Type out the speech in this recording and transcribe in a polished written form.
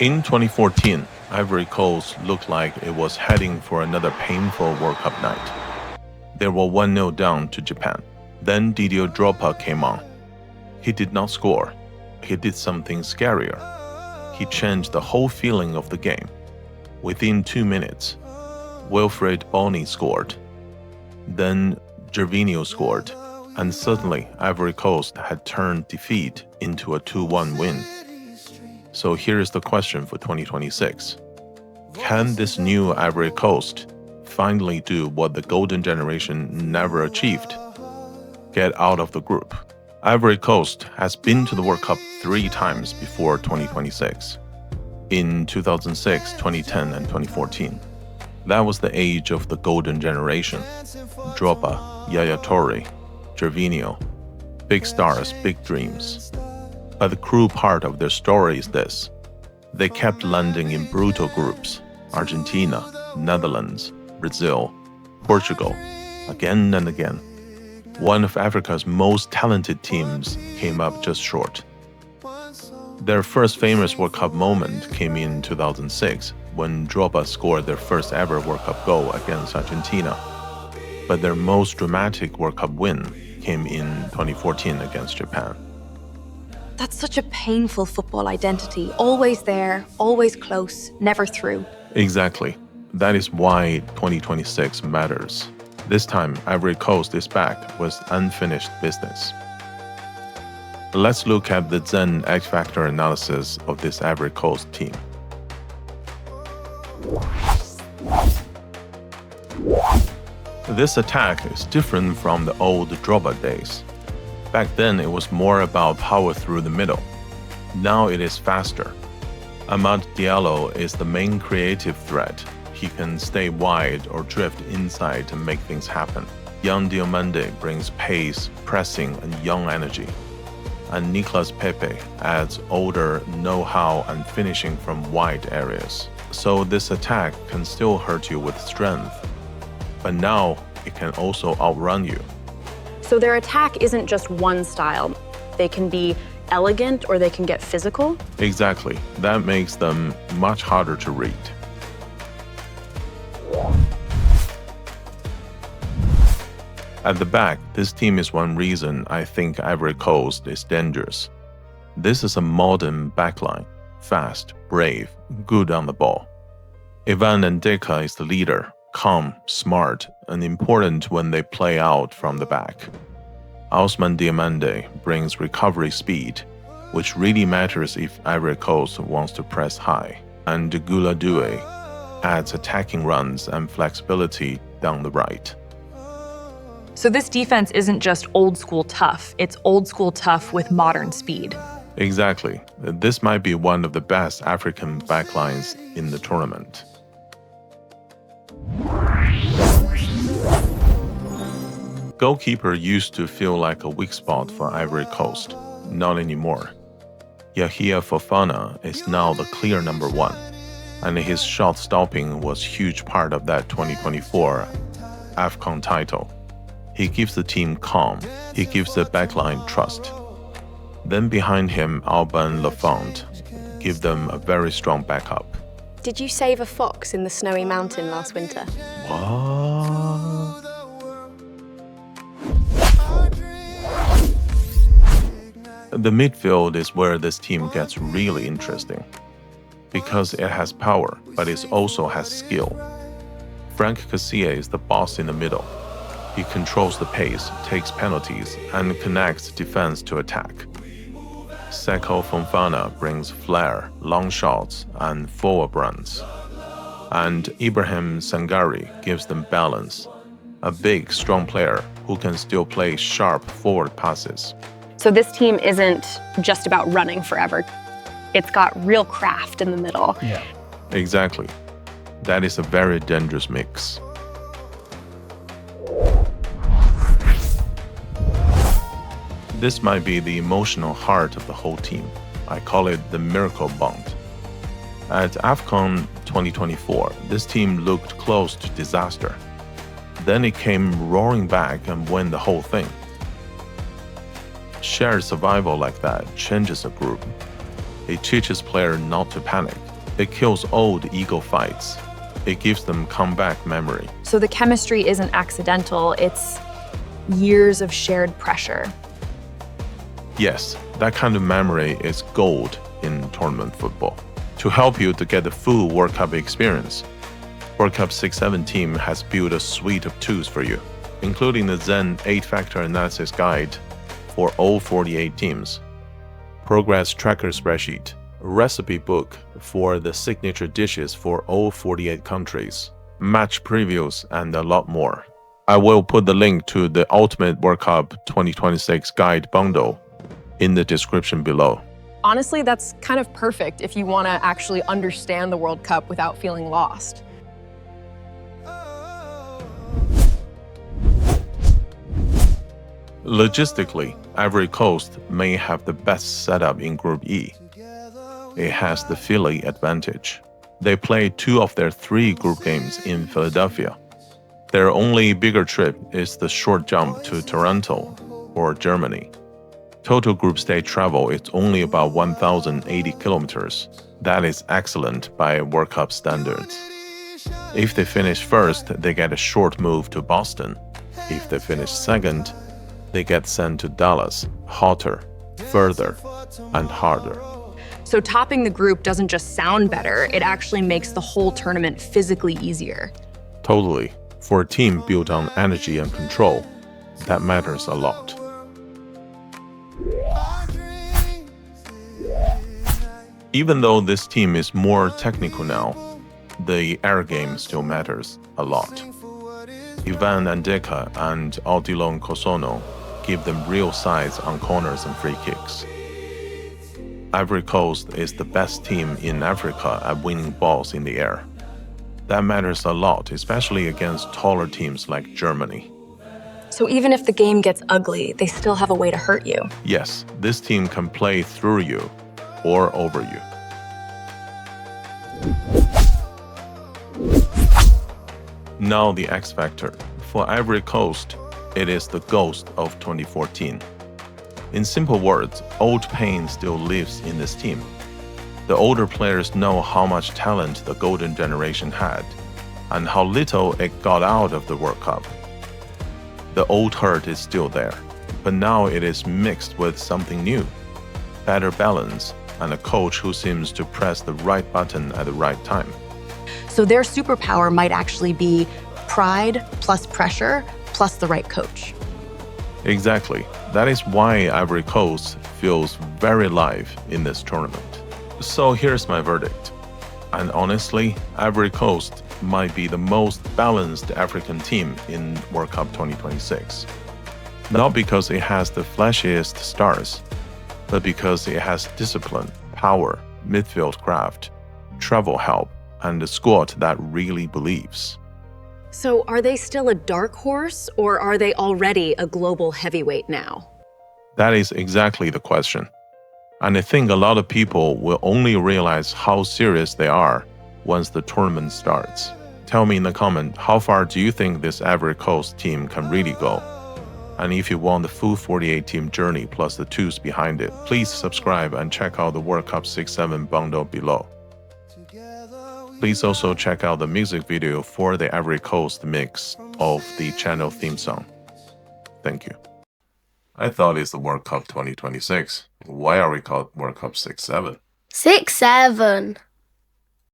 In 2014, Ivory Coast looked like it was heading for another painful World Cup night. They were 1-0 down to Japan. Then Didier Drogba came on. He did not score. He did something scarier. He changed the whole feeling of the game. Within 2 minutes, Wilfried Bony scored. Then Gervinho scored. And suddenly, Ivory Coast had turned defeat into a 2-1 win. So here is the question for 2026. Can this new Ivory Coast finally do what the Golden Generation never achieved? Get out of the group. Ivory Coast has been to the World Cup 3 times before 2026. In 2006, 2010, and 2014. That was the age of the Golden Generation. Drogba, Yaya Toure, Gervinho. Big stars, big dreams. But the cruel part of their story is this. They kept landing in brutal groups. Argentina, Netherlands, Brazil, Portugal, again and again. One of Africa's most talented teams came up just short. Their first famous World Cup moment came in 2006 when Drogba scored their first ever World Cup goal against Argentina. But their most dramatic World Cup win came in 2014 against Japan. That's such a painful football identity. Always there, always close, never through. Exactly. That is why 2026 matters. This time, Ivory Coast is back with unfinished business. Let's look at the Zen X Factor analysis of this Ivory Coast team. This attack is different from the old Drogba days. Back then, it was more about power through the middle. Now it is faster. Amad Diallo is the main creative threat. He can stay wide or drift inside to make things happen. Young Diomande brings pace, pressing, and young energy. And Nicolas Pepe adds older know-how and finishing from wide areas. So this attack can still hurt you with strength. But now it can also outrun you. So their attack isn't just one style. They can be elegant or they can get physical. Exactly. That makes them much harder to read. At the back, this team is one reason I think Ivory Coast is dangerous. This is a modern backline. Fast, brave, good on the ball. Ivan Ndeka is the leader. Calm, smart, and important when they play out from the back. Ousmane Diomande brings recovery speed, which really matters if Ivory Coast wants to press high. And Goalie adds attacking runs and flexibility down the right. So this defense isn't just old school tough, it's old school tough with modern speed. Exactly. This might be one of the best African backlines in the tournament. Goalkeeper used to feel like a weak spot for Ivory Coast. Not anymore. Yahia Fofana is now the clear number 1, and his shot stopping was a huge part of that 2024 AFCON title. He gives the team calm. He gives the backline trust. Then behind him, Alban Lafont give them a very strong backup. Did you save a fox in the snowy mountain last winter? What? The midfield is where this team gets really interesting. Because it has power, but it also has skill. Frank Kessie is the boss in the middle. He controls the pace, takes penalties, and connects defense to attack. Seko Fofana brings flair, long shots, and forward runs. And Ibrahim Sangare gives them balance. A big, strong player who can still play sharp forward passes. So this team isn't just about running forever. It's got real craft in the middle. Yeah. Exactly. That is a very dangerous mix. This might be the emotional heart of the whole team. I call it the miracle bond. At AFCON 2024, this team looked close to disaster. Then it came roaring back and won the whole thing. Shared survival like that changes a group. It teaches players not to panic. It kills old ego fights. It gives them comeback memory. So the chemistry isn't accidental, it's years of shared pressure. Yes, that kind of memory is gold in tournament football. To help you to get the full World Cup experience, World Cup 6-7 team has built a suite of tools for you, including the Zen 8-factor analysis guide for all 48 teams, progress tracker spreadsheet, recipe book for the signature dishes for all 48 countries, match previews, and a lot more. I will put the link to the Ultimate World Cup 2026 guide bundle in the description below. Honestly, that's kind of perfect if you want to actually understand the World Cup without feeling lost. Logistically, Ivory Coast may have the best setup in Group E. It has the Philly advantage. They play 2 of their 3 group games in Philadelphia. Their only bigger trip is the short jump to Toronto or Germany. Total group stage travel is only about 1,080 kilometers. That is excellent by World Cup standards. If they finish first, they get a short move to Boston. If they finish second, they get sent to Dallas, hotter, further, and harder. So topping the group doesn't just sound better, it actually makes the whole tournament physically easier. Totally. For a team built on energy and control, that matters a lot. Even though this team is more technical now, the air game still matters a lot. Ivan Andeka and Odilon Kosono give them real size on corners and free kicks. Ivory Coast is the best team in Africa at winning balls in the air. That matters a lot, especially against taller teams like Germany. So even if the game gets ugly, they still have a way to hurt you. Yes, this team can play through you or over you. Now the X Factor. For Ivory Coast, it is the ghost of 2014. In simple words, old pain still lives in this team. The older players know how much talent the golden generation had, and how little it got out of the World Cup. The old hurt is still there, but now it is mixed with something new, better balance, and a coach who seems to press the right button at the right time. So their superpower might actually be pride plus pressure plus the right coach. Exactly. That is why Ivory Coast feels very live in this tournament. So here's my verdict. And honestly, Ivory Coast might be the most balanced African team in World Cup 2026. Not because it has the flashiest stars, but because it has discipline, power, midfield craft, travel help, and a squad that really believes. So are they still a dark horse, or are they already a global heavyweight now? That is exactly the question. And I think a lot of people will only realize how serious they are once the tournament starts. Tell me in the comment, how far do you think this Ivory Coast team can really go? And if you want the full 48 team journey plus the tools behind it, please subscribe and check out the World Cup 6-7 bundle below. Please also check out the music video for the Ivory Coast mix of the channel theme song. Thank you. I thought it's the World Cup 2026. Why are we called World Cup 6-7? 6-7.